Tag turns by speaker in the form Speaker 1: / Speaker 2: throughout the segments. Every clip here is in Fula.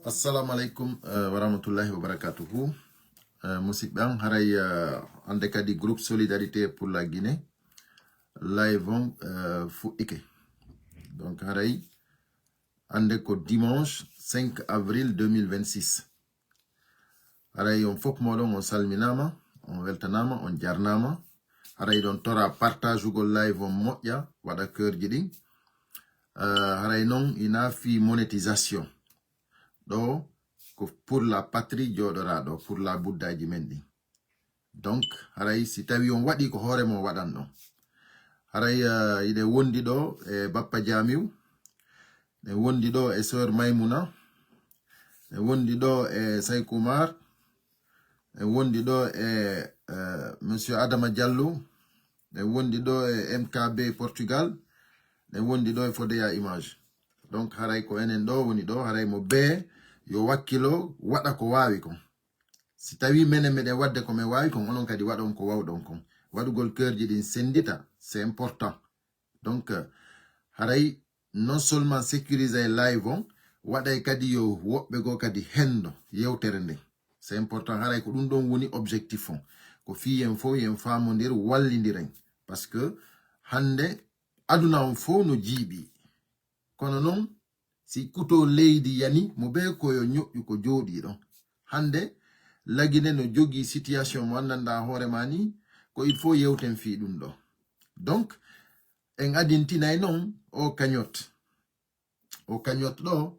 Speaker 1: Assalamu alaikum wa rahmatullahi wa barakatuhu. Musidɓe haray ande kadi groupe solidarité pour la Guinée live on fuɗɗike. Donc haray ande ko dimanche 5 avril 2026. Haray on fop moɗon on salminama, on weltanama, on jarnama. Haray ɗon tora partage ugol live on moƴƴa waɗa cœur ji ɗin. Haray non ina fi monétisation. Donc, pour la patrie joɗoraɗo, pour la buddaji men ɗin. Donc haray si tawi on waɗi ko hoore mon waɗan ɗon. Haray ide wondi ɗo e Bappa Jamiu, ne wondi ɗo e sœur Maimouna, ne wondi ɗo e Saykou Oumar, ne wondi ɗo e monsieur Adama Diallo, ne wondi ɗo e MKB Portugal, ne wondi ɗo e Fodeya Image. Donc haray ko enen ɗo woni ɗo, haray mo be yo wakkilo waɗa ko wawi kon. Si tawi menen meɗen wadde ko men wawi kon, onon kadi waɗon ko wawɗon kon. Waɗugol cœurji ɗin sendita, c'est important. Donc haray non seulement sécuriser live on, waɗay kadi yo woɓɓe go kadi hendo yewtere nde. C'est important. Haray ko ɗum ɗon woni objectif on. Ko fiyen fo yen famodir wallidiren. Parce que hande aduna on fo no jiiɓi. Kono non si kuto leydi yani mo be ko yo ñoƴƴu ko jooɗi ɗon. Hande lagine no jogi situation mo andanda hoore mani ko il faut yewten fi ɗum ɗo. Donc en adintinay non o kañot. O kañot ɗo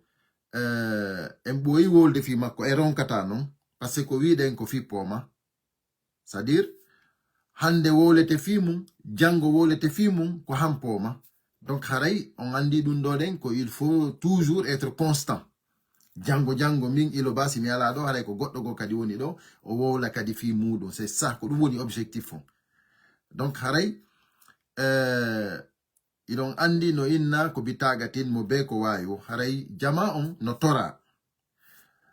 Speaker 1: en ɓoyi wolde fi makko e ronkata non parce que ko wiɗen ko fippoma. C'est-à-dire hande wolete fi mum, jango wolete fi mum ko hampoma. Donc haray on andi ɗum ɗo ɗen ko il faut toujours être constant. Jango min ilo basi mi ala ɗo haray ko goɗɗo go kadi woni ɗo o wowla kadi fi muɗum. C'est ça ko ɗum woni objectif on. Donc haray iɗon andi no inna ko bitagatin mo be ko wayo. Haray jama on no tora.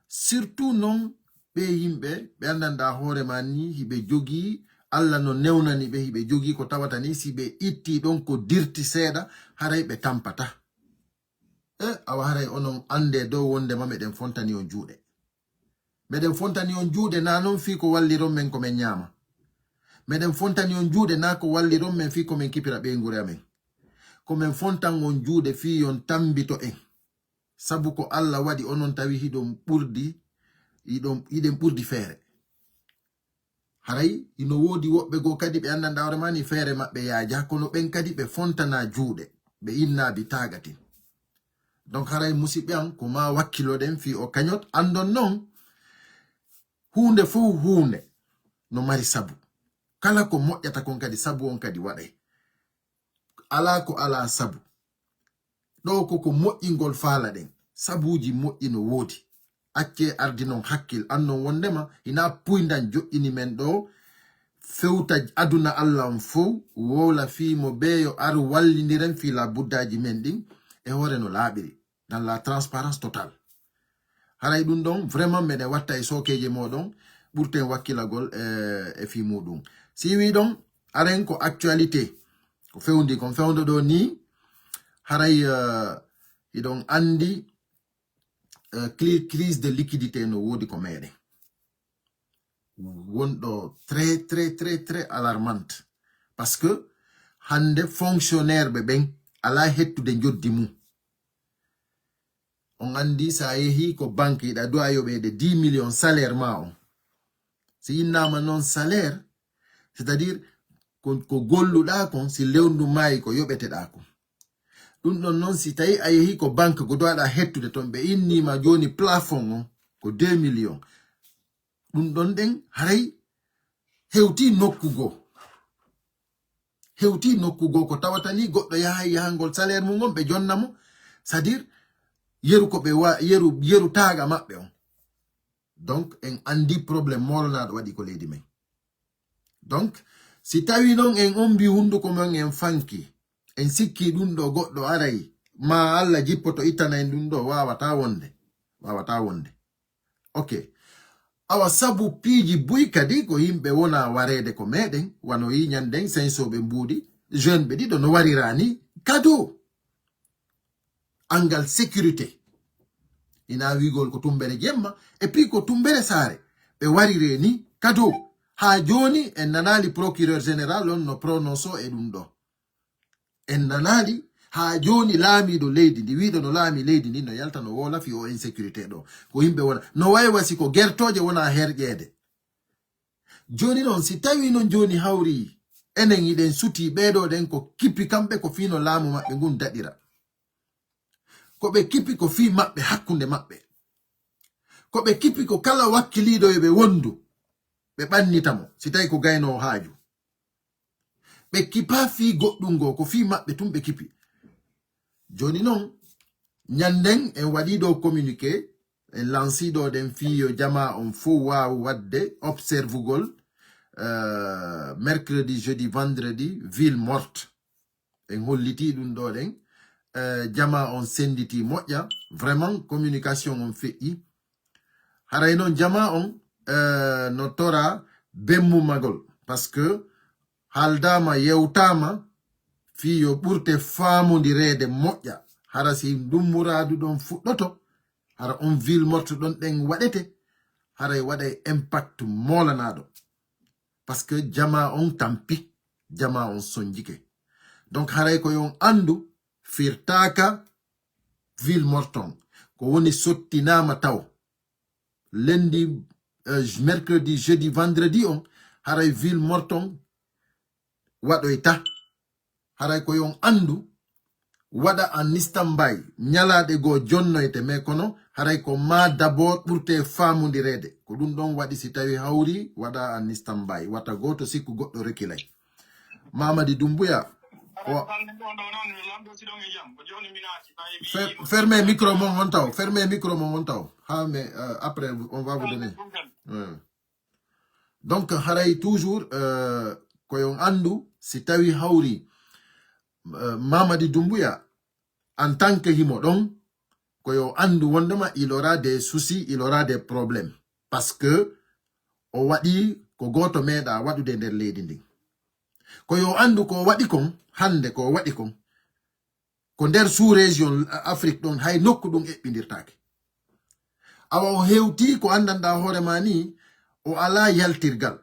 Speaker 1: Surtout non ɓe yimɓe ɓe andanda hoore man ni hiɓe jogi Allah no newnani ɓe hiɓe jogi ko tawata ni si ɓe itti ɗon ko dirti seeɗa haray ɓe tampata. Awa haray onon ande dow wondema meɗen fontani on juuɗe. Meɗen fontani on juuɗe na non fi ko walliron men ko men ñaama. Meɗen fontani on juuɗe na ko walliron men fi ko men kipira ɓeygure amen. Ko men fontan on juuɗe fi yon tambito en. Sabu ko Allah waɗi onon tawi hiɗon ɓurdi iɗen ɓurdi feere. Haray ino wodi woɓɓe go kadi ɓe andanda hoore mani feere maɓɓe yaaja kono ɓen kadi ɓe fontana juuɗe ɓe innabi tagatin. Donc haray musidɓe am ko ma wakkiloɗen fi o kañot andon non hunde fo hunde no mari sabu. Kala ko moƴƴata kon kadi sabu on kadi waɗay. Ala ko ala sabu. Ɗo ko moƴƴingol faala ɗen. Sabuji moƴƴi no woodi. Acce ardi non hakkil annon wondema ina puyndan joƴƴini men ɗo fewta aduna Allah on fo wola fi mo beyo ar wallidiren fi la buddaji men ɗin e hoore no laaɓiri dans la transparence totale. Haray ɗum ɗon vraiment meɗen watta e sokeje moɗon ɓurten wakkilagol e fi muɗum. Si wi ɗon aren ko actualité ko fewndi kon fewndo ɗo ni haray iɗon andi crise de liquidité no wodi ko meɗen wonɗo très alarmante parce que hande fonctionnaire ɓe ɓen ala hettude joddi mum. On andi sa yehi ko banque yiɗa do a yoɓede 10 millions salaire ma on. Si innama non salaire c'est-à-dire ko golluɗa kon si lewndu maayi ko yoɓeteɗa kon. Ɗum ɗon non si tawi a yehi ko banque ko dowaɗa hettude ton ɓe innima joni plafond on ko 2 millions. Ɗum ɗon ɗen haray hewti nokkugo ko tawata ni goɗɗo yahangol salaire mum on ɓe jonnamo. C'est-à-dire yeru ko ɓe yeru taaga maɓɓe on. Donc en andi probléme molonaɗo waɗi ko leydi men. Donc si tawi non en ombi hunduko men en fanki en sikki ɗum ɗo goɗɗo aray ma Allah jippoto ittana en ɗum ɗo wawata wonde. Ok. Awa sabu piiji buy kadi ko yimɓe wona warede ko meɗen wano yi ñanden sensoɓe mbuudi jeune ɓe ɗiɗo no warirani kado angal sécurité ina wigol ko tumbere jemma et puis ko tumbere sare be warire ni kado ha joni en nanali procureur général on no prononso e dum do en nanali ha joni laamiɗo leydi ndi wiɗo no laami leydi ndi no yalta no wola fi o insécurité ɗo ko yimɓe wona no waywasi ko gertoje wona herƴede joni noon si tawi non joni hawri enen iɗen suti ɓeɗo ɗen ko kippi kamɓe ko fino laamu maɓɓe ngun daɗira ko ɓe kippi ko fi maɓɓe hakkunde maɓɓe ko ɓe kippi ko kala wakkiliɗo e ɓe wondu ɓe ɓannitamo si tawi ko gayno haaju ɓe kipa fi goɗɗum go ko fi maɓɓe tum ɓe kippi joni non nyanden en waɗiɗo communiqué en lansiɗo ɗen fiyo jama on fo wawu wadde observugol mercredi jeudi vendredi ville morte en holliti ɗum ɗo ɗen jama on senditi moƴƴa vraiment communication on feƴƴi haray noon jama on no tora bemmumagol parce que haaldama yewtama fiyo ɓurte faamodirede moƴƴa hara si ɗum muradu ɗon fuɗɗoto hara on ville morte ɗon ɗen waɗete haray waɗay impact molanaɗo parce que jama on tampi jama on sonjike donc haray ko yon andu firtaka ville morton ko woni sottinama taw lundi mercredi jeudi vendredi on haray ville morton waɗoyta haray ko yon andu waɗa an standby nyalaɗe go jonnoyte mais kono haray ko ma d'abord ɓurte famodirede ko ɗum ɗon waɗi si tawi hawri waɗa an standby wata goto sikku goɗɗo rekilay Mamadi Doumbouya fermez micro mon on taw fermez micro mon on taw ha mais après on va vous donner donc haray toujours ko yon andu si tawi hawri Mamadi Doumbouya en tant que himo ɗon ko yo andu wondema il aura des soucis il aura des problèmes parce que o waɗi ko goto meeɗa waɗude nder leydi ndin ko yo andu ko waɗi kon hande ko waɗi kon ko nder sous région Afrique ɗon hay nokku ɗum eɓɓidirtake awa o hewti ko andanɗa hoorema ni o ala yaltirgal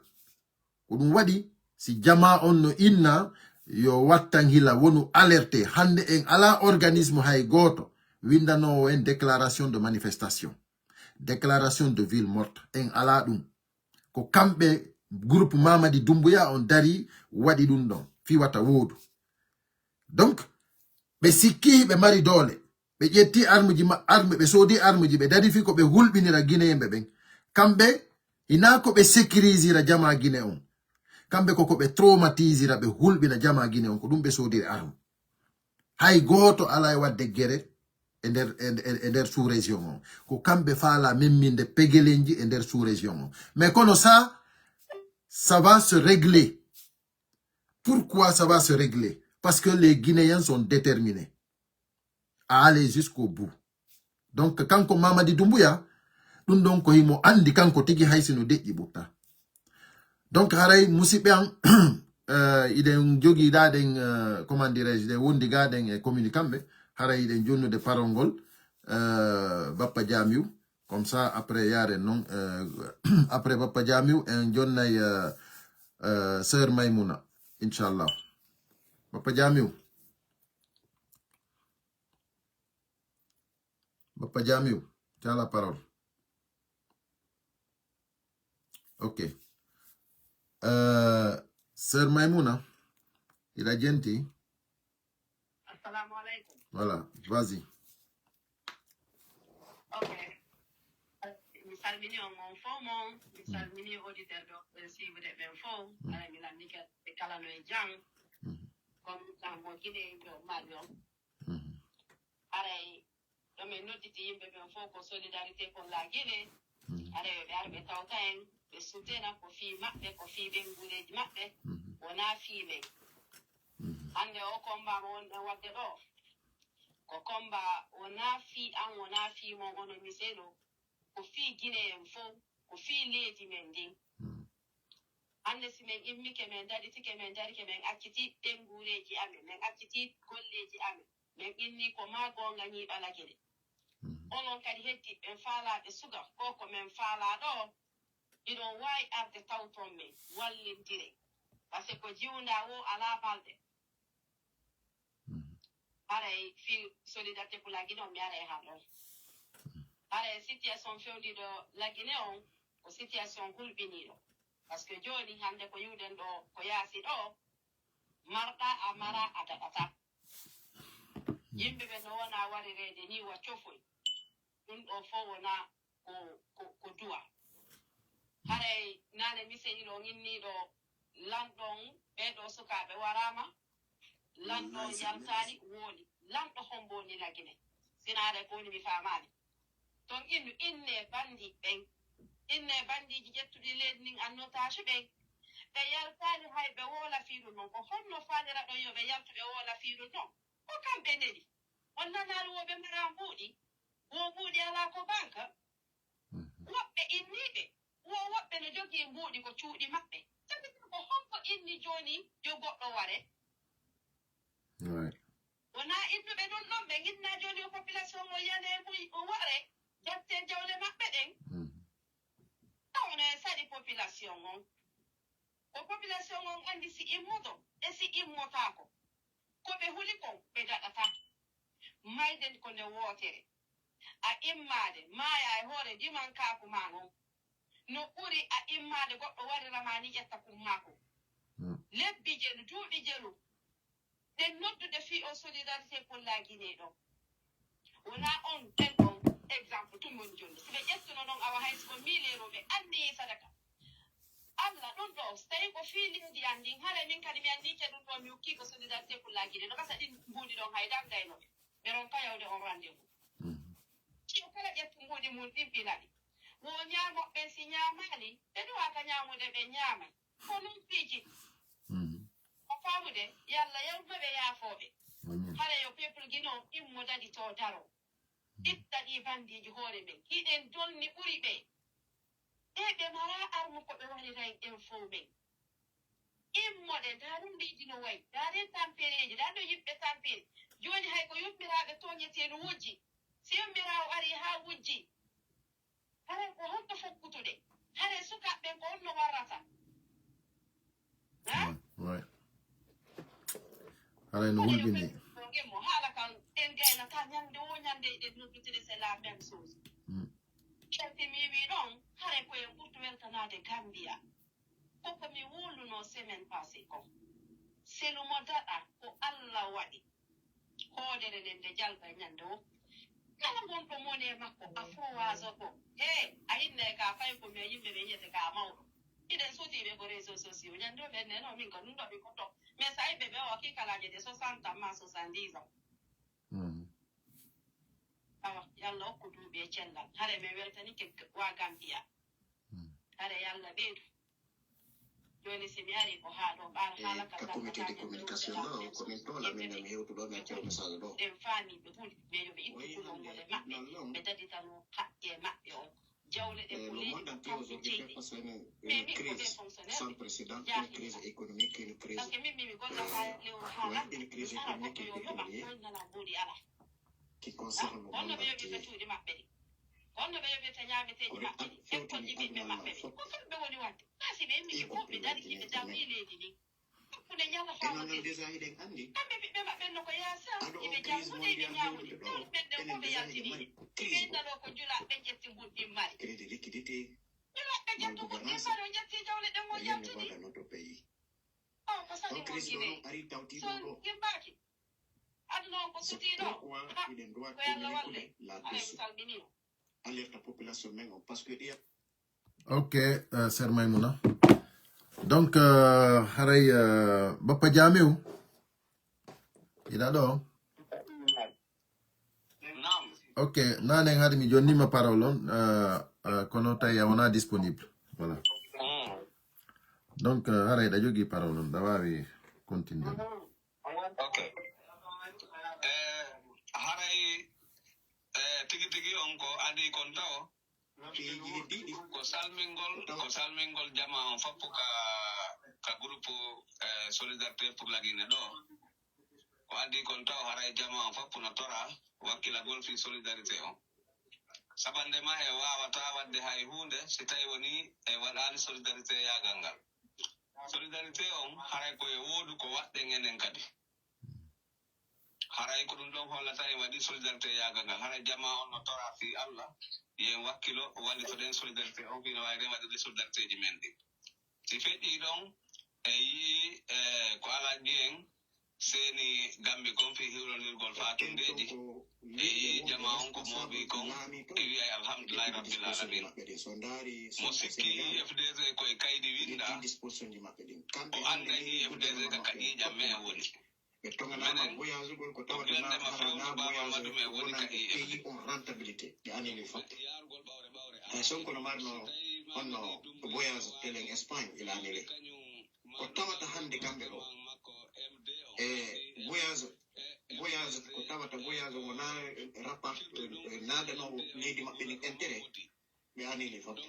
Speaker 1: ko ɗum waɗi si jama on no inna yo wattan hila wonu alerté hande en ala organisme hay goto windano en déclaration de manifestation déclaration de ville morte en ala ɗum ko kamɓe groupe Mamadi Doumbouya on dari waɗi ɗum ɗon fi wata woodu donc ɓe sikki ɓe mari doole ɓe ƴetti armuji arme ɓe soodi armuji ɓe dari fi ko ɓe hulɓinira guinéyemɓe ɓen kamɓe ina ko ɓe sécurisira jama guiné on kamɓe koko ɓe traumatisira ɓe hulɓina jama guiné on ko ɗum ɓe soodiri arme hay goto ala e wadde guere e nder sous région on ko kamɓe faala memminde pegelenji e nder sous région on mais kono ça va se régler. Pourquoi ça va se régler? Parce que les Guinéens sont déterminés à aller jusqu'au bout. Donc kanko Mamadi Doumbouya ɗum ɗon ko himo andi kanko tigi haysino deƴƴi ɓutta donc haray musidɓe an iɗen jogiɗaɗen comment dirais-je ɗen wondigaɗen e commune kamɓe haray iɗen jonnude parole ngol Bappa Jamiu comme ça après yaren noon après Bappa Jamiu en jonnay sœur Maymouna inchallah Bappa Jamiu tu as la parole. Ok. Sœur Maïmouna, il a gentil.
Speaker 2: Assalamu alaikum.
Speaker 1: Voilà, vas-y.
Speaker 2: Ok. Mi salmini on mon fomo, mi salmini auditeur do si vous êtes bien fo, ala mi landika e kala no e jang. Comme dans mo Guinée do Marion. Aray do me notiti yimbe ben fo ko solidarité pour la Guinée. Aray be arbe tawten ɓe sutena ko fi maɓɓe ko fi ɓen guureji maɓɓe wona fiimen hande o combat mo wonɗen wadde ɗo ko combat wona fi an wona fimon ono miseɗo ko fi Guinée en fof ko fi leydi men ndin hande si men immike men daɗitike men darike men acciti ɗen guureji amen men acciti golleji amen men inni ko ma gonga ñiɓalake ɗe onon kadi hetti ɓen faalaɓe suga ko men faala ɗo iɗon wawi arde tawton men wallintire par ce que ko jiwda o ala balɗe haray fi solidarité pour la Guinée on mi ara e ha ɗon haray situation fewndiɗo la Guinée on ko situation hulɓiniɗo par ce que joni hande ko yiwɗen ɗo ko yaasi ɗo marɗa a mara a daɗata yimɓe ɓe no wona warirede ni wa cofoy ɗum ɗo fof wona ko duwa haray nane miseyiɗo inniɗo lanɗon ɓeɗo sukaɓe warama lanɗo yaltani woni lanɗo homboni la Guinée sinare ko woni mi famani ton inne bandi ɓen inne bandiji ƴettuɗi leydi ndin annotage ɓen ɓe yaltani hay ɓe woola fiiru noon ko honno faadira ɗon yo ɓe yaltu ɓe woola fiiru noon ko kamɓe neli on nanari woɓe mara mbuuɗi wo mbuuɗi ala ko banque woɓɓe inniɓe wo woɓɓe no jogii mbuuɗi ko cuuɗi maɓɓe sabi ko honko inni joni yo goɗɗo ware wona innuɓe ɗum ɗon ɓe ginna joni o population o yane muy o ware datte jawle maɓɓe ɗen tawne saɗi population on ko population on andi si immoto e si immotako ko ɓe huli kon ɓe daɗata mayden ko nde wootere a immade maaya e hoore diman kaku ma noon no ɓuri a immade goɗɗo warirama ni ƴetta kum mako lebbi jelu duuɓi jelu ɗen noddude fi o solidarité pour la Guinée ɗo wona on ten on exemple tumon jonde si ɓe ƴettuno noon awa hayso ko mileroɓe andi sadaka Allah ɗum ɗo so tawi ko fiilindi an ndin hara min kadi mi andi ke ɗum ɗo mi hokki ko solidarité pour la Guinée no gasa ɗin mbuuɗi ɗon haydan gaynoɓe ɓe ron kayawde on rendez-vous o kala ƴettu mbuuɗi mum ɗin ɓilaɗi wo ñaamoɓɓen si ñaamani ɓe ɗuwa ka ñaamude ɓe ñaamay ko ɗum piiji o faamude yalla yawnoɓe yaafooɓe hara yo peuple guino immo daɗi to daro itta ɗi bandiji hoore men hiɗen dolni ɓuri ɓe ɓe mara armu ko ɓe waɗiray en fof men immoɗe nda ɗum leydi no wayi ndaɗen tampereji nda ɗo yimɓe tampere joni hay ko yummiraɓe toñete no wujji si yummirawo ari ha wujji haray ko honto fokkutude haray sukaɓe ko honno warrata
Speaker 1: haray no hulɓini
Speaker 2: mo haala kan en gaynata ñande o ñande ɗen noddutude c'est la même chose ƴente mi wi ɗon haray koyen ɓurtu weltanade Gambia koko mi woluno semaine passé ko selumo daɗa ko Allah waɗi hoodere nden nde jalga ñande o kala gonɗo mone makko a fowaso ko a yinne ka fay ko mi yimɓe ɓe yiyete ka mawɗo iɗen suutiɓe ko réseau sociaux ñande o ɓenne no min ko ɗum ɗoɓe ko to mais sa yiɓe ɓe o kikalaje de 60 ans ma 70 ans awa yalla hokku duuɓi e cellal hare mi weltanike wa Gambia hare yalla ɓeydu joni si mi ari ko haa ɗo ɓaar haala ka
Speaker 3: comité de communication ɗo komin tola min mi hewtuɗo mi accewto saga ɗo
Speaker 2: ɗen faamiɓe ɓuri ɓe yoɓe ittu kulongole maɓɓe ɓe daditano haqqe maɓɓe on jawle ɗe ko leydi ko kamɓe ceyɗi mais min ko ɓe fonctionnaire
Speaker 3: sans précédent une crise économique une crise
Speaker 2: parce que min mimi golla ha lew haala mi ara goɗɗo yo yoɓa wonnana mbuuɗi ala
Speaker 3: qui concerne le
Speaker 2: honno
Speaker 3: monde
Speaker 2: ɓe yoɓirta cuuɗi maɓɓe ɗi honno ɓe yoɓirta ñaameteeji maɓɓe ɗi ekkolji ɓiɓɓe maɓɓe ɓe ko kamɓe woni wadde ɓaasi ɓe yimɓe fof ɓe dari hiɓe dawi leydi ndi hakkude ñala famodir
Speaker 3: déjà hiɗen andi
Speaker 2: kamɓe ɓiɓɓe maɓɓe no ko yaasa iɓe jammude iɓe ñamude ɗon ɓenɗen fof ɓe yaltiniɗe ɓe innano ko julaɓe ƴetti mbuɗɗin mari
Speaker 3: crédit liquidité
Speaker 2: julaɓe ƴettu mbuɗɗin mari o ƴetti jawle ɗen o yaltini
Speaker 3: dans notre pays
Speaker 2: o ko saɗi mo Guinée
Speaker 3: ari tawti
Speaker 2: so gimbaki aduna on ko sutiɗo
Speaker 3: iɗen doit
Speaker 2: ko yalla walle
Speaker 3: communiquer
Speaker 2: ala mi
Speaker 3: là-dessus
Speaker 2: salminima
Speaker 3: alerte population men on parce que
Speaker 1: ok sœur Maimouna donc haray bappa jamew ina ɗo ok nanen haade mi jonnima parole on kono tawi a wona disponible voilà donc haray ɗa jogui parole on ɗa wawi continuer
Speaker 4: ok haray tigi tigi on ko adi kon taw ko salmingol jama on foppo ka groupe solidarité pour la Guinée ɗo ko adi kon taw haray jama on foppo no tora wakkilagol fi solidarité on sabande ma e wawata wadde hay hunde si tawi woni e waɗani solidarité yagal ngal solidarité on haray koye woodu ko waɗɗen enen kadi haray ko ɗum ɗon hollata en waɗi solidarité yagal ngal haray jama on no tora fi Allah yen wakkilo wallitoɗen solidarité on fino wawi ren waɗirde solidarité ji men ɗi si feƴƴi ɗon e yii ko alaji en seni gambi kon fi hiwrondirgol fatundeji e yii jama on ko mooɓi kon e wiyay alhamdulillahi rabbil alamin mo sikki IFDG koye kaydi winda o anda IFDG ka kaƴiƴam me woni menen o gandema fewno baba madu me woni ka IFD
Speaker 3: yarugol ɓawre ɓawre sonko no marno honno voyage telen Espagne ila annulé ko tawata hande kamɓe ɗo voyage ko tawata voyage ngo na rapport naadanowo leydi maɓɓe ni intérêt ɓe annulé foof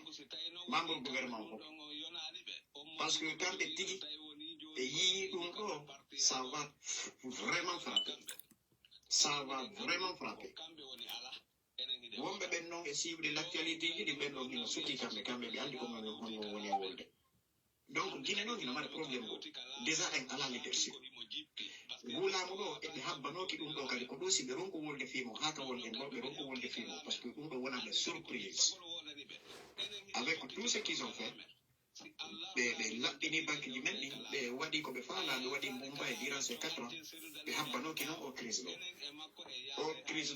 Speaker 3: membre gouvernement fof par ce que kamɓe tigi ɓe yii ɗum ɗo ça va vraiment frapper wonɓe ɓen noon e suivre l'actualité ji ɗi ɓen ɗon hino sutti kamɓe ɓe andi kono honno woni e wolde donc guine noon hino mari probléme ɗo déjà en ala leadership wulamu ɗo eɓe habbanoki ɗum ɗo kadi ko ɗo si ɓe ronko wolde fimo haka wolden ɗo ɓe ronko wolde fimo par ce que ɗum ɗo wonande surprise avec tout ce qu'ils ont fait ɓe laɓɓini banque ji men ɗi ɓe waɗi ko ɓe faala ɓe waɗi Mumbai durant ces 4 ans ɓe habbanoki noon o crise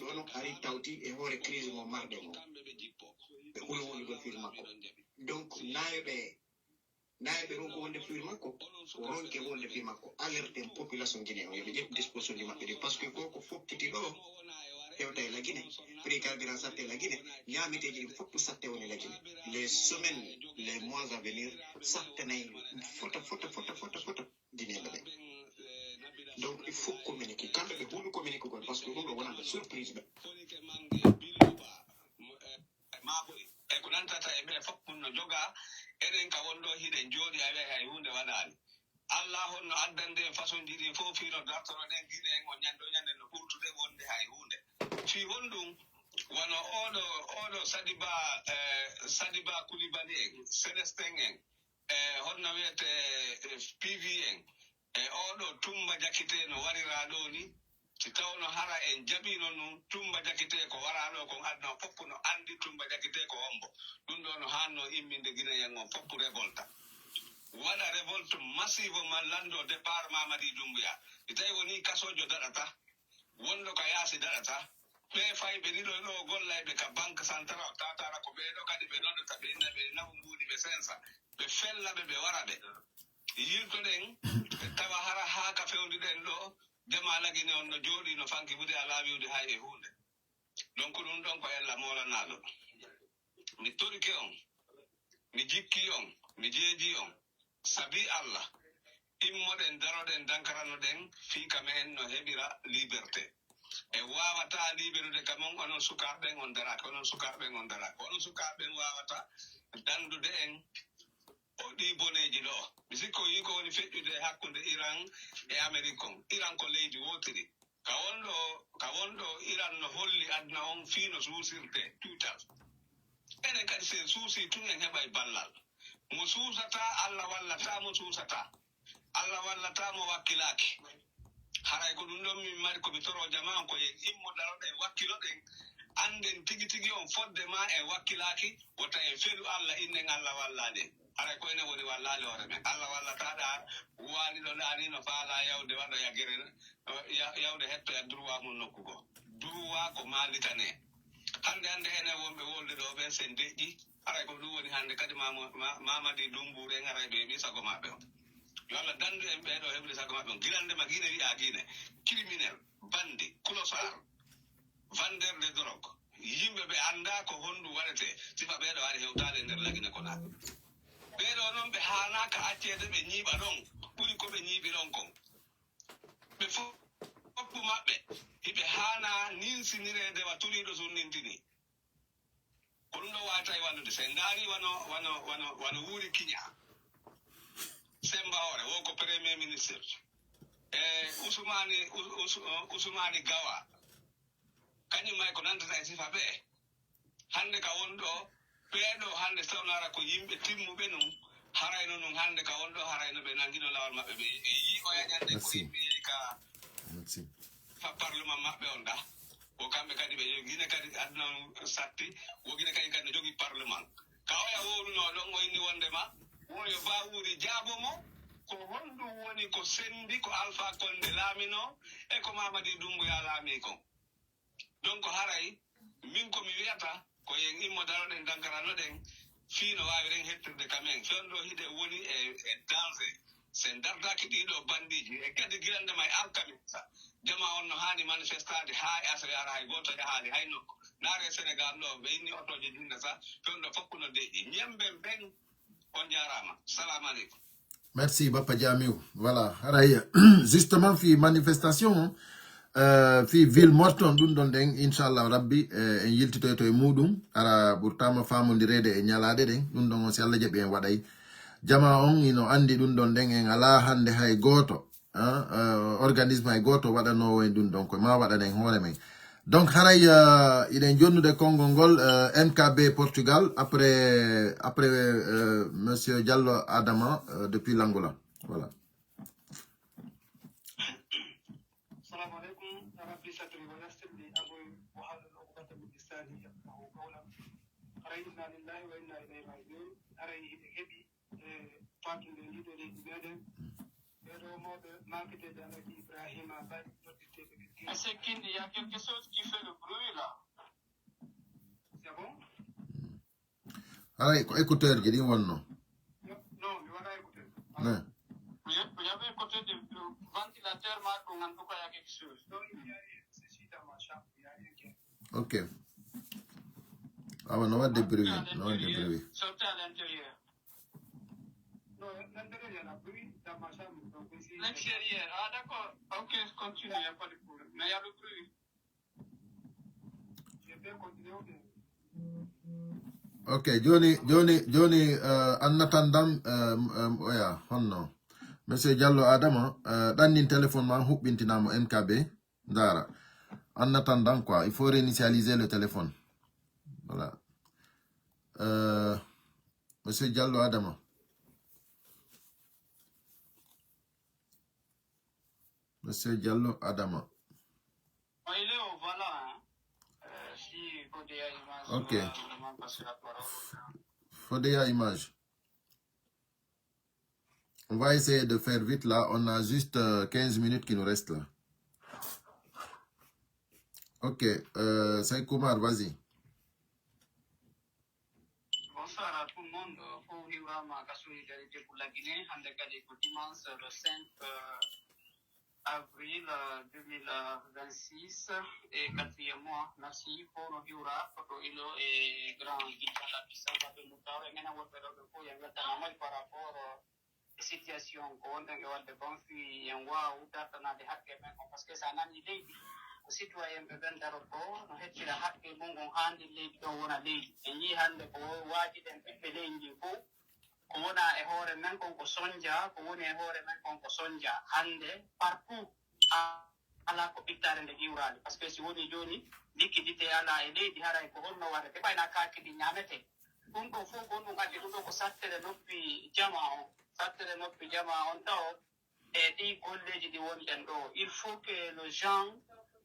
Speaker 3: ɗo noon ari tawti e hoore crise mo marɗen o ɓe ɓuri wonugol fir makko donc nayoɓe ronko wonde fir makko o ronke wonde fir makko alerten population guiné o yoɓe ƴetti disposition ji maɓɓe ɗi par ce que ko foftiti ɗo hewta e la Guinée prix carburant satte la Guinée ñamiteji ɗi fof satte woni la Guinée les semaines les mois à venir sattanayi fota guinéɓe ɓe donc il faut communiquer kamɓe ɓe huuɗu communique gol par ce que ɗum ɗo wonande surprise ɓe
Speaker 4: e ko nantata e ɓe fof no joga enen ka wonɗo hiɗen jooɗi a wiya hay hunde waɗani Allah honno addande façon ji ɗi fof fino dartono ɗen guine en o ñande no ɓurtude wonde hay hunde fi honɗum wono oɗo Sadiba Coulibaly en Célestin en honno wiyete PV en e oɗo Tumba Jakite no warira ɗo ni si tawno hara en jaɓino nun Tumba Jakite ko waraɗo kon adna fof no andi Tumba Jakite ko wombo ɗum ɗo no hanno imminde guinéen on fof révolta waɗa révolte massive ma lando départ Mamadi Doumbouya si tawi woni kasojo daɗata wonɗo ka yaasi daɗata ɓe fayɓe ɗiɗo ɗo gollayɓe ka banque central o tatara ko ɓeɗo kadi ɓe noddata ɓe ɓe nafu mbuɗi ɓe sensa ɓe fellaɓe ɓe waraɓe yirtoɗen tawa hara ha ka fewdiɗen ɗo jama lagine on no jooɗi no fanki wude ala wiwde hay e hunde donc ɗum ɗon ko ella molanaɗo mi torike on mi jikki on mi jeeji on sabi Allah immoɗen daroɗen dankaranoɗen fiika men no heɓira liberté e wawata liberude kamon onon sukaɓen on daraki onon sukaɓen wawata dandude en o ɗi boneji ɗo mi sikko yi ko woni feƴƴude hakkude Iran e Amérique on Iran ko leydi wotiri ka wonɗo Iran no holli aduna on fiino suusirte tutal enen kadi sen suusi tun en heɓay ballal mo suusata Allah wallata mo suusata Allah wallata mo wakkilaki haray ko ɗum ɗon min mari komi toro jama on koye immo daroɗen wakkiloɗen anden tigi on fodde ma e wakkilaki wota en feɗu Allah innen Allah wallaɗen haray ko enen woni wallade hoore men Allah wallataɗa waliɗo ɗani no faala yawde waɗa yagere yawde hettoya droit mum nokkugo droit ko malitane hande enen wonɓe wolde ɗo ɓen sen deƴƴi haray ko ɗum woni hande kadi Mamadi Doumbouya en haray ɓe ɓi sago maɓɓe on yo Allah dandu en ɓeɗo heɓde sago maɓɓe on guilandema guine wiya guine criminel bandi kulosar vendeur de drogue yimɓe ɓe anda ko honɗum waɗete sifa ɓeɗo waɗi hewtade e nder lagine ko na ɓeɗo noon ɓe hanaka accede ɓe ñiiɓa ɗon ɓuri ko ɓe ñiiɓi ɗon kon ɓe foppu maɓɓe hiɓe hana ninsinirede wa turiɗo sunnintini ko ɗum ɗo wawata e wallude sen daari wano wuuri kiña Semba Hore wo ko premier ministre Ousmane Gawa kañum may ko nandata e sifa ɓe hande ka wondo peeɗo hande sawnara ko yimɓe timmuɓe num harayno num hande ka wondo harayno ɓe nangino lawol maɓɓe ɓe yi o yañande ko yimɓe yehi ka parlement maɓɓe on da o kamɓe kadi ɓe gine kadi aduna satti o gine kadi kadi ne jogui parlement ka oya wowluno ɗon o inni wondema woyo bawuri jaabo mo ko honɗum woni ko sendi ko Alpha Condé laamino e ko Mamadi Doumbouya laami kon donc haray min komi wiyata ko yen immo daroɗen dankaranoɗen fiino wawi ren hettirde kamen fen ɗo hiɗe woni e danger sen dardaki ɗiɗo bandiji e kadi girandema e alkami jama on no hani manifestade ha e asre ara hay goto yahali hay nokko naare Sénégal ɗo ɓe inni otoje jinne sa fen ɗo foppuno deƴƴi ñemben ɓen on jarama salamu aleykum.
Speaker 1: Merci Bapa Jamiou. Voilà, justement fi manifestation fi ville morton ɗum ɗon ɗen inchallah rabbi en yiltitoyto e muɗum ara ɓurtama famodirede e ñalade ɗen ɗum ɗon on si Allah jaɓi en waɗay jama on ino andi ɗum ɗon ɗen en ala hande hay goto organisme hay goto waɗanowo en ɗum ɗon ko ma waɗanen hoore men donc haray iɗen jonnude konngol ngol MKB Portugal après monsieur Diallo Adama depuis l'Angola. Voilà.
Speaker 5: Assalamu alaikum. Rabbi satri wa yassirli abu wa halul uqdatan min lisani yafqahu qawlan. Inna lillahi wa inna ilayhi raji'un. Aray hebi fatunde ndido leydi meɗen ɓeɗo mawɓe makete de Alhaji Ibrahima Baɗi nodditeɓe ɓe. Est-ce qu'il y a quelque chose qui fait le bruit là? C'est bon?
Speaker 1: Aray ko écouteur ji ɗin wonno.
Speaker 5: Non, mi waɗa écouteur.
Speaker 1: Non.
Speaker 5: Il y avait un côté de ventilateur, mais en tout cas, il y a quelque chose. Donc, il y a ceci dans ma chambre, il y a rien qui est.
Speaker 1: Ok. Ah, on a des bruits. On a des bruits.
Speaker 5: Sortez à l'intérieur. Non, l'intérieur, il y a le bruit dans ma chambre. L'extérieur, ah d'accord. Ok, continue, il n'y a pas de problème. Mais il y a le bruit. Je vais continuer ou bien?
Speaker 1: Ok, Johnny, en attendant, oya, honno. Monsieur Diallo Adama, ɗannin téléphone ma huɓɓintinamo MKB, Dara. En attendant quoi, il faut réinitialiser le téléphone. Voilà. Monsieur Diallo Adama. Monsieur Diallo Adama.
Speaker 5: Il est au volant, hein. Si Fodéa Image.
Speaker 1: Ok.
Speaker 5: Passer la parole.
Speaker 1: Fodéa Image. On va essayer de faire vite là. On a juste 15 minutes qui nous restent là. Ok. C'est Koumar, vas-y.
Speaker 5: Bonsoir à tout le monde. Pour Hiwama, la solidarité pour la Guinée, en décalé pour dimanche le 5 avril 2026 et 4e mois. Merci pour le Hiwra, Photo Ilo et Grand Guitar la puissance de Moutard. Et maintenant, on va faire le coup. Il y a un par rapport à la situation qu'on a de conflit et on voit où date on a des hackers parce que ça n'a ni idée. Citoyen ɓe ɓendaro ko no heccira haqqe mum on handi leydi ɗon wona leydi en yi hande ko waajiɗen ɓiɓɓe leydi ndi fof ko wona e hoore men kon ko sonja ko woni e hoore men kon ko sonja hande partout ala ko ɓittare nde iwrali par ce que si woni joni likkidite ala e leydi haray ko honno waɗete ɓayna kakidi ñamete ɗum ɗo fof ko ɗum addi ɗum ɗo ko sattere noppi jama on taw e ɗi golleji ɗi wonɗen ɗo il faut que le gens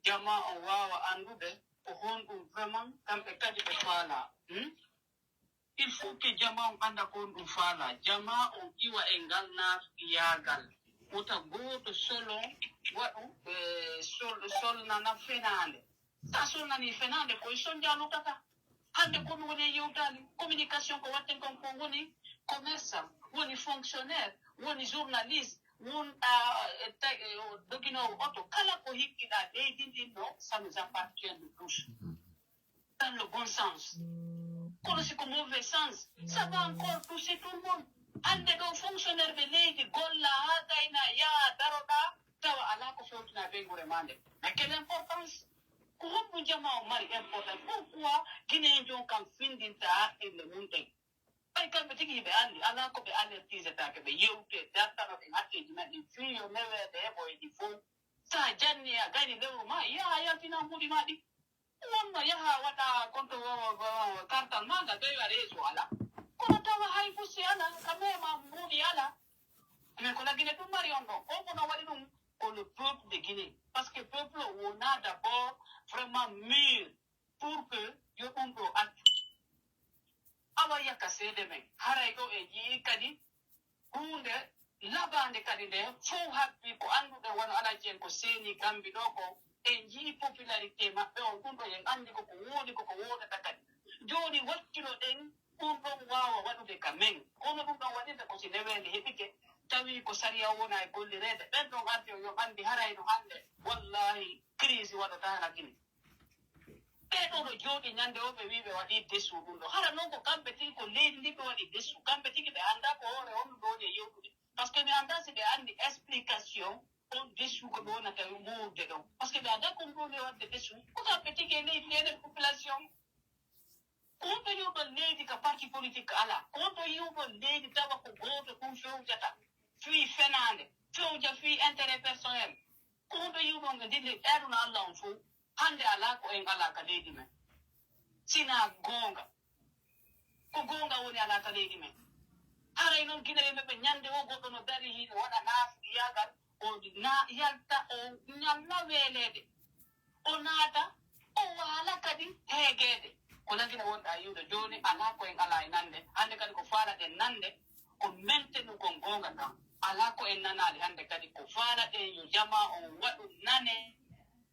Speaker 5: jama on wawa andude ko honɗum vraiment kamɓe kadi ɓe faala il faut que jama on anda ko honɗum faala jama on iwa e ngal naafiyagal wota gooto solon waɗu solnana fenande sa solnani fenande koye sonjalutata hande komi woni e yewtali communication ko watten kon ko woni commerçant woni fonctionnaire woni journaliste won doginowo oto kala ko hikkiɗa leydi ndin ɗo ça nous appartient de tous dans le bon sens kono siko mauvais sens ça va encore toucher tout le monde hande ɗo fonctionnaire ɓe leydi golla ha gayna yaha daroɗa tawa ala ko fewtina ɓe gure ma nde mais quelle importance ko honɗum jama o mari importance pourquoi guinéen jon kam findinta haqqille mum ɗen ɓay kamɓe tigi ɓe andi ala ko ɓe alertisetake ɓe yewte dartano ɗen hakkeji men ɗin fiyo newede heɓoyɗi fof sa janni a gani lewru ma yaha yaltina mbuɗi ma ɗi wonno yaha waɗa konto kartal magal ɓe waɗa yeeso ala kono tawa hay fusi ala ka mema mbuuɗi ala mais ko la Guinée ɗum mari on ɗon on kono waɗi ɗum ko le peuple de Guinée parce que peuple wona d'abord vraiment mûr pour que yo ɗum ɗo accu awa yakka seede men haray ɗo e jii kadi hunde labande kadi nde fof habbi ko annduɗe wona alaji en ko seeni gambi ɗo ko en jii popularité maɓɓe on ɗum ɗo en anndi koko woodi koko woodata kadi jooni wakkilo ɗen ɗum ɗon waawa waɗude ka men kono ɗum ɗon waɗirta ko si ndeweende heɓike tawi ko sariya wona e gollireede ɓen ɗon ardi o yo anndi harayno hannde wallahi crise waɗata hala Guinée ɓeɗo ɗo jooɗi ñande o ɓe wi ɓe waɗi dessu ɗum ɗo hara noon ko kamɓe tigi ko leydi ndi ɓe waɗi dessu kamɓe tigi ɓe annda ko hoore on ɗo woni e yewtude par ce que mi annda si ɓe anndi explication on dessu ko ɓe wonata muurde ɗon par ce que ɓe annda ko ɗum ɗo wadde dessu ko kamɓe tigi e leydi enen population kon to yiwɗon leydi ka parti politique ala kon to yiwɗon leydi tawa ko gooto ɗum fewjata fii fenaande fewja fii intérêt personnel kon to yiwɗon ɓe dille ɗaɗuna Allah on fof hande ala ko en ala ka leydi men sina gonga ko gonga woni ala ka leydi men haray noon Guinée ɓe ñande o goɗɗo no dari hiino waɗa naafdi yagal o yalta o ñalla weeleede o naata o waala kadi heegeede ko lagina wonɗa yiwde jooni ala ko en ala e nande hande kadi ko faalaɗen nande ko mentenu kon gonga tan ala ko en nanaali hande kadi ko faalaɗen yo jama on waɗu nane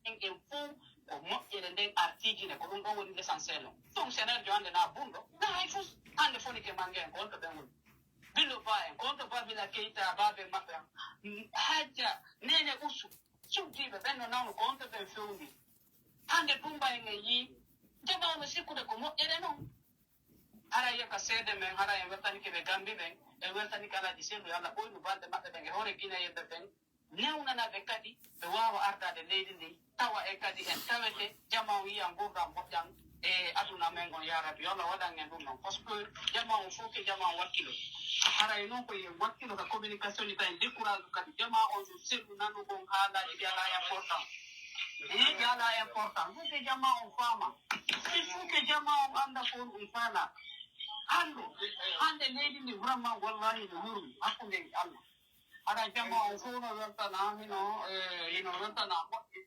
Speaker 5: en fuu ko moƴƴere nden artijine ko ɗum ɗon woni l'essentiel on fonctionnaire jo hannde na bunɗo na hay fof hannde fonike mange en konto ɓen woni billo ba en konto babila keyta baɓe maɓɓe hajja nene usu suddiɓe ɓen no nawno konto ɓen fewndi hannde tumba en yii jabawno sikkude ko moƴƴere noon hara yekka seede men hara en weltanike ɓe gambi ɓen en weltanike alaji seedu yo Allah ɓoynu balɗe maɓɓe ɓen e hoore guinéyeɓe ɓen newnanaɓe kadi ɓe waawa ardade leydi ndi tawa e kadi en tawete jama o wiya gurdam moƴƴan e aduna men on yarabi yo Allah waɗan en ɗum noon par ce que jama o fof ke jama o wakkilo haray noon koye wakkilo ka communication ni tawi décourage kadi jama on so seeɗu nanugon haalaji ɗi ala important ɗi ala important il faut que jama on faama il faut que jama on annda ko on ɗum faala hande leydi ndi vraiment wallahi no yurmi hakkude e Allah haɗa jama on fof no weltana hino weltana moƴƴi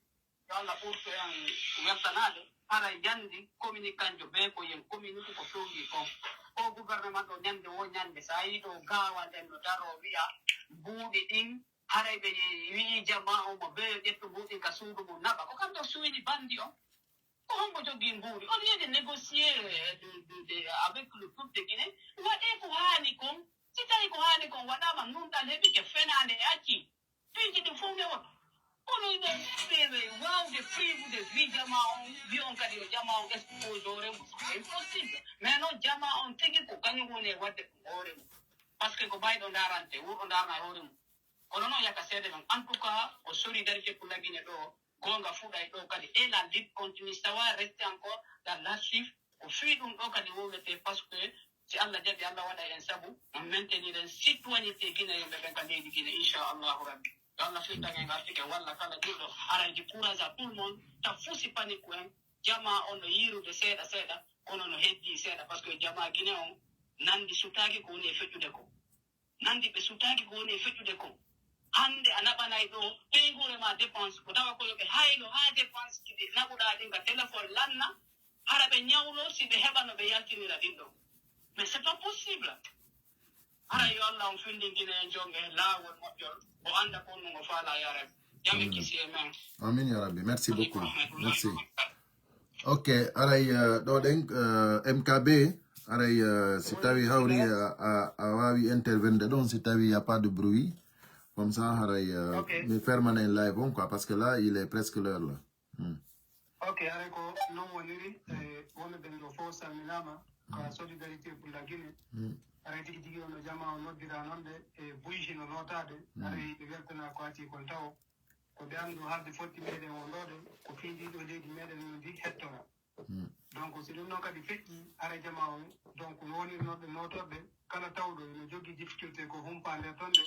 Speaker 5: yo Allah ɓurto en weltanade hara jandi communiquant jo ɓe ko yen communique ko fewndi kon o gouvernement ɗo ñande wo ñande sa yi ɗo gawal en no daro wiya buuɗi ɗin haray ɓe wii jama o mo ɓe ƴetto mbuɗin ka suudu mum naɓa ko kam ɗo suwini bandi on ko hombo jogii mbuuɗi on wiye de négocier avec le peuple de Guinée waɗe ko haani kon si tawi ko haani kon waɗama nunɗal heɓike fenaande e acci piiji ɗi fof ne woto kono ɓe ɓewe wawde privude wi jama on wi on kadi yo jama on expose hoore mum impossible mais noon jama on tigi ko kañum woni e wadde ko hoore mum par ce que ko ɓayɗo darante wurɗo darna e hoore mum kono noon yakka seede men en tout cas ko solidarité pour la Guinée ɗo gonga fuɗay ɗo kadi et la lutte continue sawa reste encore dans l'archive ko fii ɗum ɗo kadi wowlete par ce que si Allah jaɓi Allah waɗa en sabu on maintenir en citoyenneté guinéyɓe ɓen ka leydi Guinée inchallahu rabbi yo Allah firtan en artike walla kala ƴurɗo arayji courage à tout le monde ta fusi panique en jama on no yirude seeɗa seeɗa kono no heddi seeɗa par ce que jama Guinée on nandi sutaki ko woni e feƴƴude ko nandi ɓe sutaki ko woni e feƴƴude ko hande a naɓanay ɗo ɓeygure ma dépense ko tawa koyo ɓe hayno ha dépense ɗi naɓuɗa ɗin ka téléphone lanna hara ɓe ñawlo si ɓe heɓa no ɓe yaltinira ɗin ɗo mais c'est pas possible hara yo Allah on findi Guinée en jonge laawol moƴƴol o anda ko ɗum o faala ya rabbi jam kisi e men
Speaker 1: amin ya rabbi merci beaucoup merci ok aray ɗo ɗen MKB aray si tawi hawri a wawi intervenir ɗon si tawi y a pas de bruit comme ça haray mi fermane live on quoi parce que là il est presque l'heure là
Speaker 5: ok aray ko non woniri wonɓe ɓen ɗo fof salminama ka solidarité pour la Guinée aray tigi tigi ono jama o noddira noon de e buyji no notade aray ɓe weltana ko ati kon taw ko ɓe anndu halde fotti meɗen o ɗoɗe ko fiidiɗo leydi meɗen no ndi hettora donc si ɗum noon kadi feƴƴi ara jama on donc no wonirnoɓe notoɓe kala tawɗo no jogui difficulté ko humpa nder toon de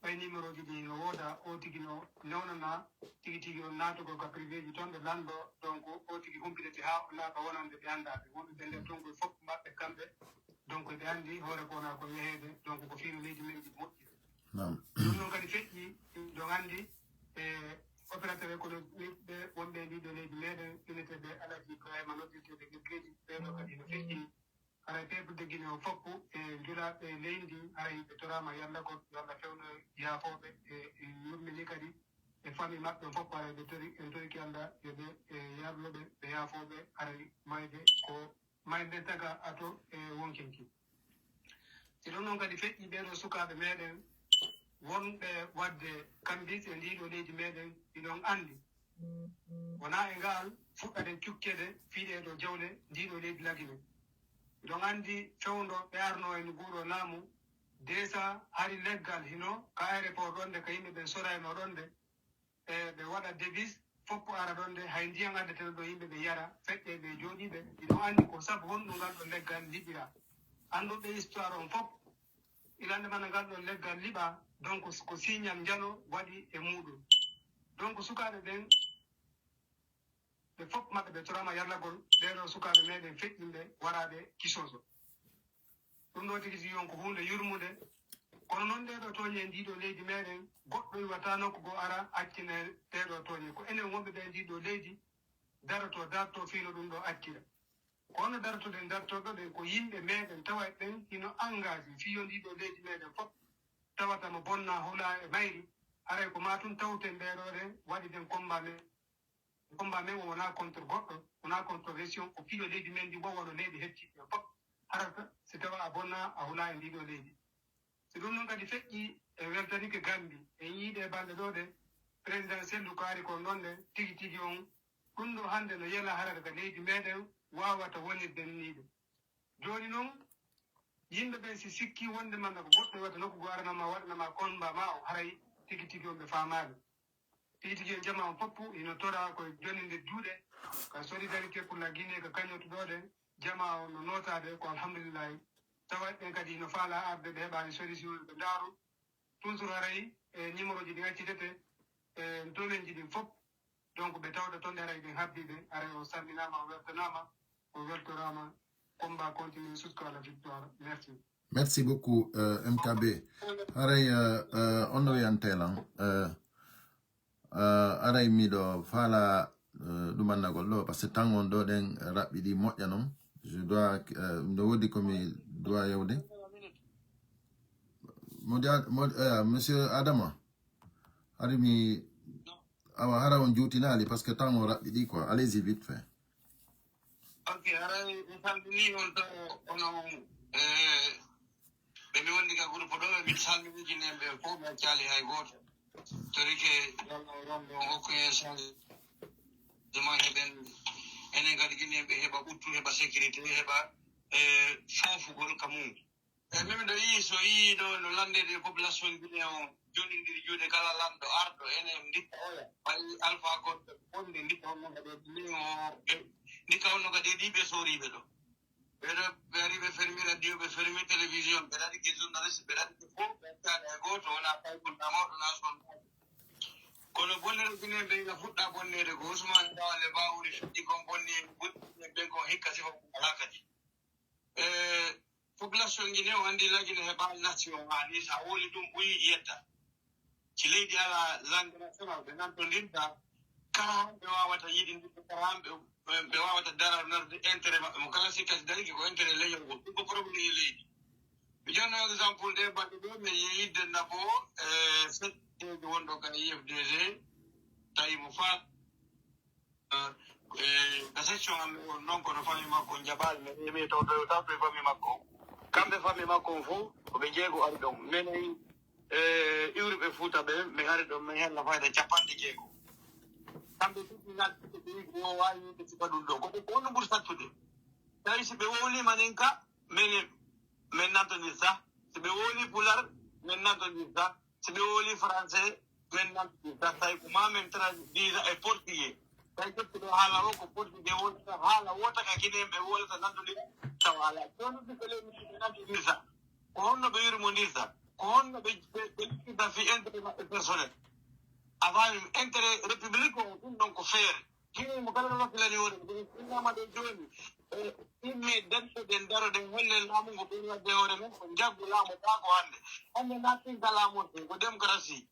Speaker 5: ɓay numéro ji ɗi no wooda o tigi no newnana tigi tigi on naatugol ka privé ji toon ɓe lanndo donc o tigi humpitete haa o laaɓa wonande ɓe anndaɓe wonɓe ɓe nder toon koye fof maɓɓe kamɓe donc ɓe anndi hoore ko wona ko yeheede donc ko fiino leydi men ɗi moƴƴi ɗum noon kadi feƴƴi ɗon anndi e opérateur économique ɓe wonɓe ndiɗo leydi meɗen uneteɓe alaji ibrahima noddirteɓe geggeji ɓeɗo kadi no feƴƴini haray peuple de guinée o foppu e julaɓe leydi haray ɓe torama yallagol yo allah fewno yaafoɓe e yummini kadi e famille maɓɓe fof haray ɓe toriki allah yoɓe e yarloɓe ɓe yaafoɓe haray mayde ko mayde taga ato e wonkinki si ɗon noon kadi feƴƴi ɓeɗo sukaɓe meɗen wonɓe wadde kambis e ndiɗo leydi meɗen ɗiɗon anndi wona e ngal fuɗɗaden cukkede fiiɗeɗo jawle ndiɗo leydi lagine ɗon anndi fewndo ɓe arno en nguuɗo laamu déjà hari leggal hino ka aéroport ɗon nde ko yimɓe ɓen sorayno ɗon nde e ɓe waɗa devis foppo ara ɗon nde hay ndiyam addeten ɗo yimɓe ɓe yara feƴƴe ɓe jooɗiɓe ɗiɗon anndi ko sabu honɗum ngal ɗo leggal liɓira annduɓe histoire on fof ilande mana ngal ɗo leggal liɓa donc ko signal njalo waɗi e muɗum donc sukaɓe ɓen ɓe fof maɓɓe ɓe torama yallagol ɓeɗo sukaɓe meɗen feƴƴinɓe waraɓe kisoso ɗum ɗo tigi tigi on ko hunde yurmude kono noon ɗeɗo tooñe ndiɗo leydi meɗen goɗɗo iwata nokku go ara accine ɗeɗo tooñe ko enen wonɓe ɓe ndiɗo leydi darto fiino ɗum ɗo accira kono dartoɗen dartoɗo ɗen ko yimɓe meɗen tawa ɓen hino engagé fiyo ndiɗo leydi meɗen fof tawata mo bonna hula e mayri haray ko ma tun tawten ɓeɗoɗen waɗi den combat men wona contre goɗɗo wona contre région ko fiyo leydi men ndi wowono leydi hecciɗe fof harata si tawa a bonna a hula e ndiɗo leydi si ɗum noon kadi feƴƴi e weltanike Gambi e yiiɗe balɗe ɗo ɗe président Sellou ko ari kon ɗon ɗe tigi tigi on ɗum ɗo hannde no yela harata ka leydi meɗen wawata wonirden niiɗe joni noon yimɓe ɓen si sikki wonde manda ko goɗɗo watta nokku go aranama waɗanama combat ma o haray tigi tigi on ɓe faamaɓe tigi tigi en jama on foppu ino tora koye joni nder juuɗe ka solidarité pour la Guinée ko kañotoɗoɗen jama on no notade ko alhamdulillahi tawa ɓen kadi ino faala arde ɓe heɓani solution ɓe ndaaru toujours haray e numéro ji ɗi accitete e domen ji ɗin fof donc ɓe tawɗa toon ɗe haray ɗin habdiɓe haray o salminama o weltanama o weltorama combat continue jusqu'à la victoire merci.
Speaker 1: Merci beaucoup, MKB. Aray, on est en telan. Aray mido fala dumandagolo parce que tant on donne rapide moyanom. Je dois me dire comme il doit y aller. Monsieur Adama, Arimi, Awa on jutinali parce que tant on rapide quoi. Allez-y vite fait.
Speaker 4: Ok, aray mi ono ɓe mi wondi ka groupe ɗo ɓe mi salminiji nen ɓe fof ɓe accali hay goto torike romɓe hokku hen changement heɓen enen kadi guineɓe heɓa ɓuttu heɓa sécurité heɓa fofugol ka mum min ɗo yii so yii ɗo no landede population guiné o jonidiri juuɗe kala lanɗo arɗo enen dikka oya wayi alpha goɗɗo wonde dikka honno kadi ni o dikka honno kadi ɗiɓe soriɓe ɗo ɓeɗo ɓe ari ɓe fermi radio ɓe fermi télévision ɓe ɗaɗi ke journaliste ɓe ɗaɗi ke fof ɓe accani e goto wona paykolɗa mawɗo na son kono bonnere guine ɓe ina fuɗɗa bonnede ko Ousmane Dawale mbawuri fiɗɗi kon bonni ɓen kon hikka sifa ala kadi population guine o andi lagine heɓa nation haali sa woli ɗum ɓuyi yetta si leydi ala langue national ɓe nantodirta kala ɓe wawata yiɗindirde kala ɓe wawata darnarde intérêt maɓɓe mo kala sikkasi dariki ko intérêt leñol ngol ɗum ko probléme e leydi mi jonno exemple ɗe baɗɗe ɗo mi yeyidde nabo fetteji wonɗo ka IFDG tawi mo fa ka section am on noon kono famille makko jaɓaali mi emi taw tawto e famille makko kamɓe famille makko on fof koɓe jeego ari ɗon minen iwriɓe Fuuta ɓe mi ari ɗon mi hella fayda 50 kamɓe o wawi yide sifa ɗum ɗo koɓe ko no ɓuri sattude tawi si ɓe wowlima nin ka min nantodirta si ɓe wowli pular min nantodirta si ɓe wowli français min nantodirta tawi ko ma min traduisa e portugais tawi kettuɗo haala o ko portugais wonta haala wota ka kinen ɓe wolata nantodira tawa ala kono ɗi ko leydi ɓe nantodirta ko honno ɓe yurmodirta
Speaker 6: on be fi intérêt personnel avant intérêt république donc faire kini mo kala no kala ni woni ina ma de joni imme dante den daro den holle lamu go be wadde hore men ko jaggu lamu ta ko hande na tin kala mo ko démocratie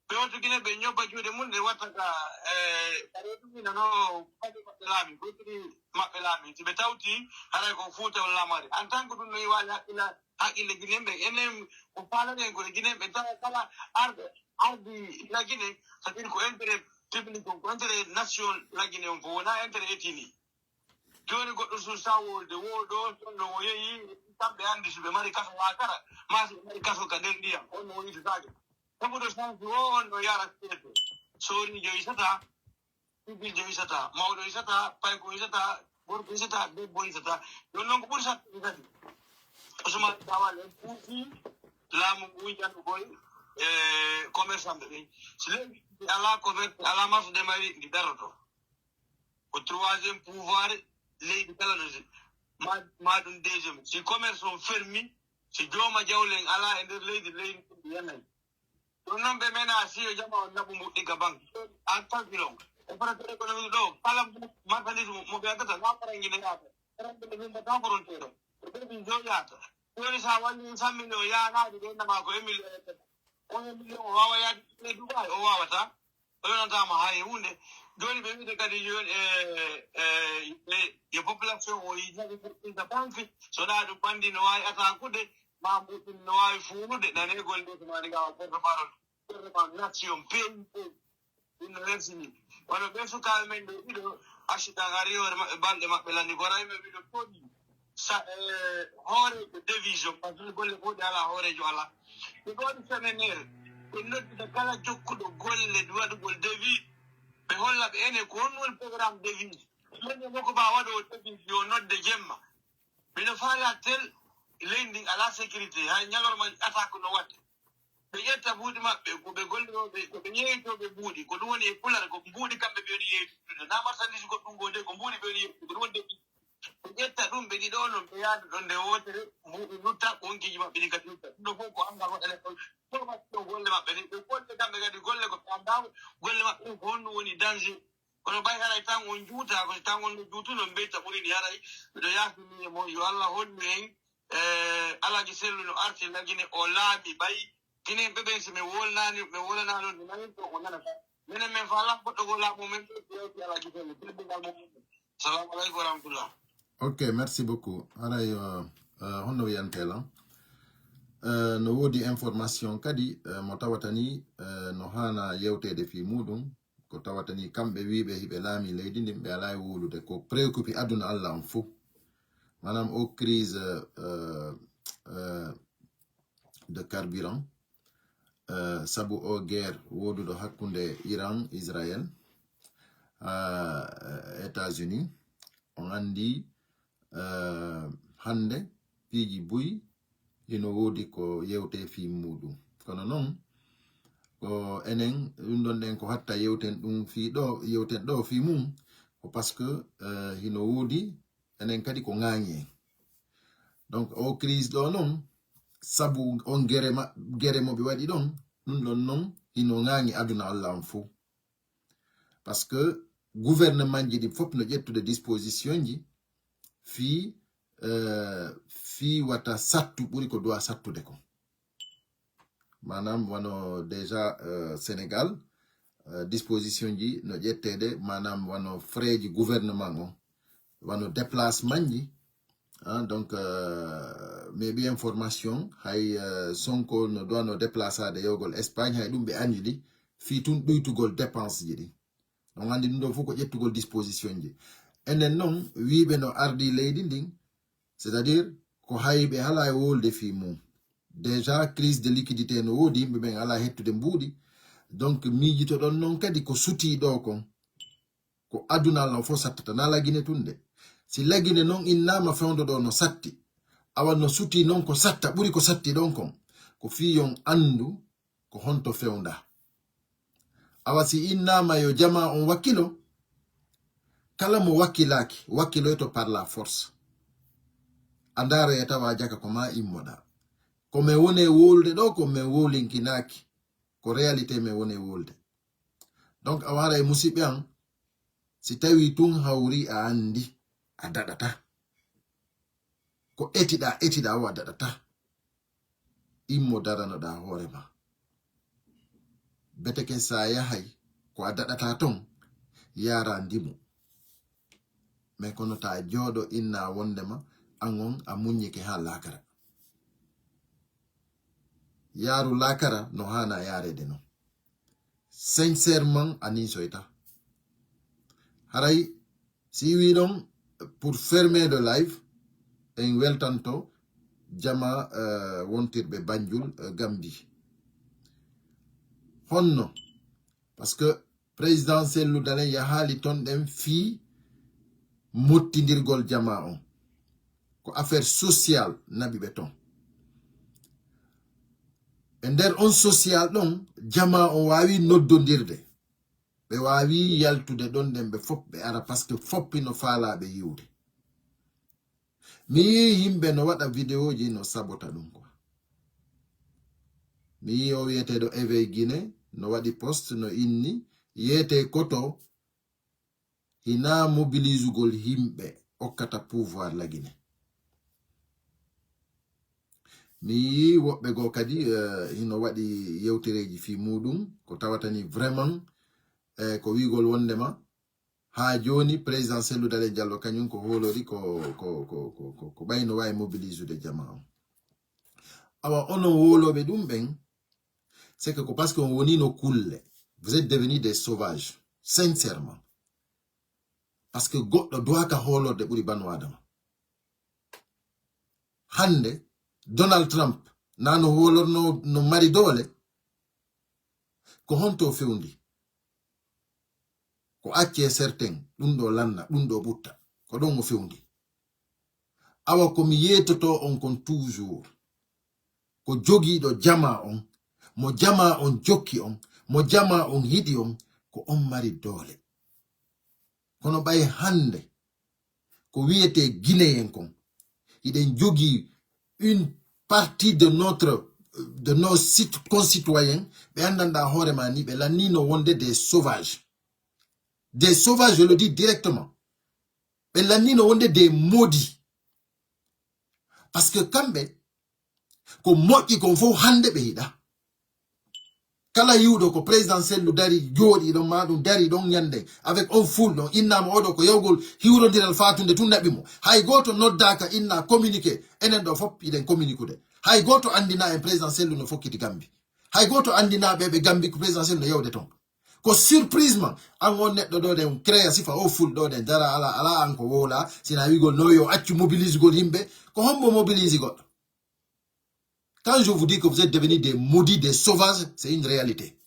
Speaker 6: be woto gine be nyoba juude mun de wataka kare dum no fadi ko lami ko tri mabbe lami ti be tawti ara ko futa wala lamari en tant que dum no wala hakile gine be enem ko pala den ko gine be tawa kala ardi la gine sadir ko intérêt public ko intérêt nation la gine on ko na intérêt etini joni goddo su sawo de wodo no yeyi tambe andi su be mari kaso wakara ma su mari kaso ka den dia on no yi tsaje saboda san on no yara teto sori jo isata bibi jo isata mawdo isata pay ko isata gorko isata be bo isata don non ko bur sa isata osuma dawale puti lamu bujan boy commerçant be sile ala commerce ala mas de mari di daroto au troisième pouvoir les talanosi ma dun deuxième si commerce sont fermés si joma jawlen ala ender leydi yanay don non be mena si o jama on nabu muddi ga bank en tant que long opérateur économique do kala marchandise mo be agata na para ngine yaata rambe be mba ta frontière be bi jo yaata woni sa wani samino ya na de na ma ko emil on million wawa ya de Dubai o wawata o yonata ma hay hunde joni be wide kadi joni ye population o yi jabi da banque so da do bandi no way ata kude ma mutin no way fuude nane golde to mari ga porte parole nation pays university wala be su ka men do ido ashita gari or balde mabbe landi goray me bido kodi sa hore division parce que golle ko dala hore jo ala ko godi semenere ko noddi da kala jokkudo golle do wadu gol devi be holla be ene ko won programme devi men mo ko ba wado devi yo nodde jemma be no fala tel lending ala sécurité ha nyalor ma attaque no watte be yetta buudi mabbe ko be gollobe ko be yeeto be buudi ko dum woni pular ko buudi kambe be yeeto na marchandise ko dum gode ko buudi be yeeto ko wonde be yetta dum be di do non be yaado don de wotere mu lutta ko ngiji mabbe di katutta do ko anga wadale ko to ma to golle mabbe ni ko golle kambe gadi golle ko tandaw golle mabbe ko honno woni danger kono bay haray tan on juuta ko tan on juutu non be ta buri di haray do yaafini mo yo Allah honni en ala gi selluno arti lagine o laabi bay kini bebe se me wolna no ni nani to on nana mena men fala ko to gola mo men to ala gi sellu tibi dal mo assalamu alaykum wa rahmatullah.
Speaker 1: Ok, merci beaucoup. Aray honno yantela no wodi information kadi mo tawatani no hana yewtede fi mudum ko tawatani kambe wibe hibe laami leydi ndimbe ala wulude ko préoccupé aduna Allah on fu manam o crise de carburant sabu o guerre wodudo hakkunde Iran Israël États-Unis on andi hande piiji buy ino wodi ko yewte fi mudum kono non ko enen ɗum den ko hatta yewten ɗum fi ɗo yewten ɗo fi mum ko parce que hino wodi enen kadi ko ŋañe donc o crise ɗo non sabu on gere mo ɓe waɗi ɗon ɗum ɗon non hino ŋañi aduna Allah on fou parce que gouvernement ji ɗi fof no ƴettude disposition ji fi wata sattu ɓuri ko dowa sattude ko manam wano déjà Sénégal disposition ji no ƴettede manam wano frais ji gouvernement o wano déplacement ji donc meɓi information hay Sonko no doit no déplacade yewgol Espagne hay ɗum ɓe andi ɗi fi tun ɗuytugol dépense ji ɗi on andi ɗum ɗo fof ko ƴettugol disposition ji enen noon wiɓe no ardi leydi ndin c'est à dire ko hayɓe hala e wolde fi mum déjà crise de liquidité no wodi yimɓe ɓen ala hettude mbuuɗi donc miijito ɗon noon kadi ko suti ɗo kon ko aduna Allah fof sattata na lagine tunde si lagine noon innama fewdo ɗo no satti awa no suti noon ko satta ɓuri ko satti ɗon kon ko fiyon andu ko honto fewda awa si innama yo jama on wakkilo kala mo wakkilaki wakkiloyto par la force andara e tawa jaka ko ma immoɗa ko me wone wolde do ko me wolinkinaki ko réalité me wone wolde. Donc awara e musibe an si tawi tun hawri a andi a dadata ko etida wa dadata immo darano da horema beteke sa yahay ko a dadata ton yara ndimu mais kono ta jodo inna wondema angon a munyike ha lakara yaru lakara no hana yare de no sincèrement ani soita haray si wi don pour fermer le live en weltanto jama wontirbe Banjul Gambie honno parce que président Cellou Dalein ya haali ton den fi mottindirgol jama on ko affaire sociale nabi beton en der on social don jama on wawi noddondirde be wawi yaltude don den be fop be ara parce que foppi no faala be yiwde mi yimbe no wada video ji no sabota dum ko mi o yete do Éveil Guinée no wadi post no inni yete koto hina mobilise gol himbe okkata pouvoir la Guinée mi wobbe go kadi hino wadi yewtereji fi mudum ko tawatani vraiment ko wigol wondema ha joni président Cellou Dalein Diallo kanyum ko holori ko bayno way mobilise de jama awa ono wolobe dum ben c'est que parce qu'on woni no kulle vous êtes devenus des sauvages sincèrement parce que goddo doit ka holorde buri banu adama hande Donald Trump nano holorno no mari dole ko honto fewndi ko acce certain dum do lanna dum do butta ko don mo fewndi awa ko mi yetoto on kon toujours ko jogi do jama on mo jama on jokki on mo jama on hidi on ko on mari dole kono bay hande ko wiete Guinéen kon iden jogi une partie de nos concitoyens be andanda horema ni be lanino wonde des sauvages. Des sauvages, je le dis directement. Mais l'année on des maudits. Parce que quand ko moki kon fo hande be ida. Kala yudo ko président Cellou dari jodi don madum dari don nyande avec un full don inna mo odo ko yawgol hiwro diral fatunde tun nabimo. Hay goto noddaka inna communiquer enen do fop iden communiquer. Hay goto andina en président Cellou no fokkiti Gambie. Hay goto andina be Gambie ko président Cellou no yawde ton. Ko surprisement an on neddo do den créa sifa o full do den dara ala an ko wola sina wigol noyo accu mobilise gol himbe ko hombo mobilise god. Quand je vous dis que vous êtes devenus des maudits, des sauvages, c'est une réalité.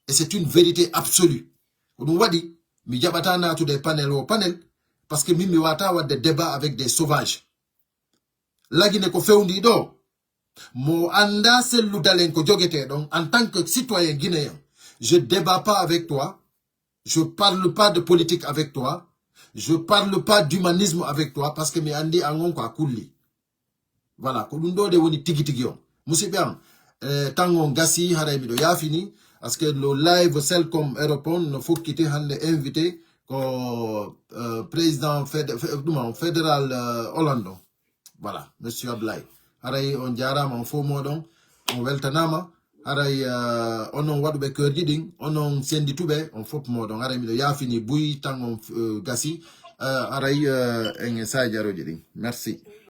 Speaker 1: Et c'est une vérité absolue. On wadi mi jabata na to des panels au panel parce que mi wata wa des débats avec des sauvages. Lagine ko fewndi do mo anda Cellou Dalein ko jogete donc en tant que citoyen guinéen. Je ne débat pas avec toi. Je ne parle pas de politique avec toi. Je ne parle pas d'humanisme avec toi parce que me andi angon kwa kuli. Voilà. Kolundo de woni tigi tigi on. Musibiam. Tangon gasi haray mido ya fini. Parce que le live celle comme Aéroport ne faut quitter hande invité ko président fédéral Hollande. Voilà. Monsieur Ablay. Haray on jarama on fo modon. On weltanama. Aray onon wadube kerji ding onon sendi tube on fop modon aray mi ya fini buy tangon gasi aray en sa jaro ding merci.